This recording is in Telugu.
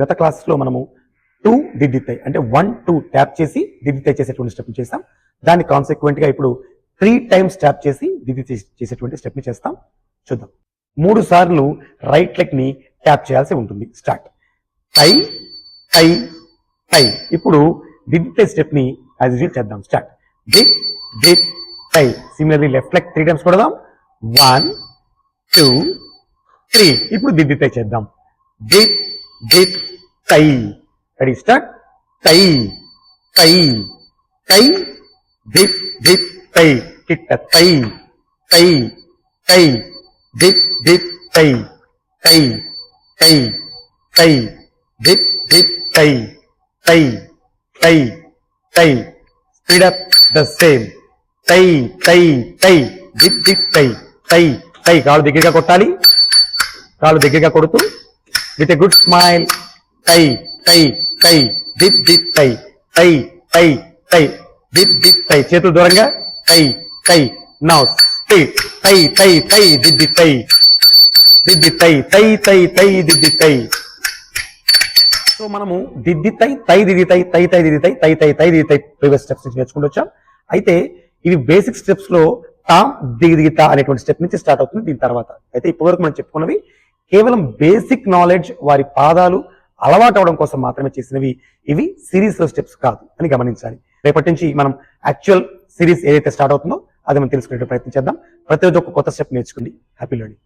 గత క్లాసెస్లో మనము 2 దిద్దితాయి అంటే 1 2 ట్యాప్ చేసి దిద్దితాయి చేసేటువంటి స్టెప్ని చేస్తాం. దాన్ని కాన్సిక్వెంట్గా ఇప్పుడు 3 టైమ్స్ ట్యాప్ చేసి దిద్దితాయి చేసేటువంటి స్టెప్ని చేస్తాం. చూద్దాం. 3 సార్లు రైట్ లెగ్ని ట్యాప్ చేయాల్సి ఉంటుంది. స్టార్ట్. టై టై టై. ఇప్పుడు దిద్దితాయి స్టెప్ని యాజ్ యూజువల్ చేద్దాం. స్టార్ట్. దిట్ దిట్ టై. సిమిలర్లీ లెఫ్ట్ లెగ్ 3 టైమ్స్ కొడదాం. 1 2 3. ఇప్పుడు దిద్దితాయి చేద్దాం. దిట్ దిట్ టై. రెడీ. స్టార్ట్. టై టై టై దిట్ దిట్ టై. కిట్ట టై టై టై దిట్ దిట్ టై టై టై టై దిట్ దిట్ టై టై టై టై. Speed up the same. టై టై టై దిట్ దిట్ టై టై టై. కాళ్ళు దగ్గరగా కొట్టాలి. కాళ్ళు దగ్గరగా కొడుతూ విత్ ఎ గుడ్ స్మైల్. టై టై టై దిట్ దిట్ టై టై టై టై దిట్ దిట్ టై. చేతులు దూరంగా. టై టై. Now speed. టై టై టై దిట్ దిట్ టై దిట్ దిట్ టై టై టై టై దిట్ దిట్ టై. సో మనము దిద్దితై తై దిద్దితై తై తై దిద్దితై తై తై తై దిద్దితై ప్రీవియస్ స్టెప్స్ నుంచి నేర్చుకుంటూ వచ్చాం. అయితే ఇవి బేసిక్ స్టెప్స్ లో తాం దిగిదిగిత అనేటువంటి స్టెప్ నుంచి స్టార్ట్ అవుతుంది. దీని తర్వాత అయితే ఇప్పటివరకు మనం చెప్పుకున్నవి కేవలం బేసిక్ నాలెడ్జ్, వారి పాదాలు అలవాటు అవడం కోసం మాత్రమే చేసినవి. ఇవి సిరీస్ లో స్టెప్స్ కాదు అని గమనించాలి. రేపటి నుంచి మనం యాక్చువల్ సిరీస్ ఏదైతే స్టార్ట్ అవుతుందో అది మనం తెలుసుకునే ప్రయత్నం చేద్దాం. ప్రతిరోజు ఒక కొత్త స్టెప్ నేర్చుకోండి. Happy learning.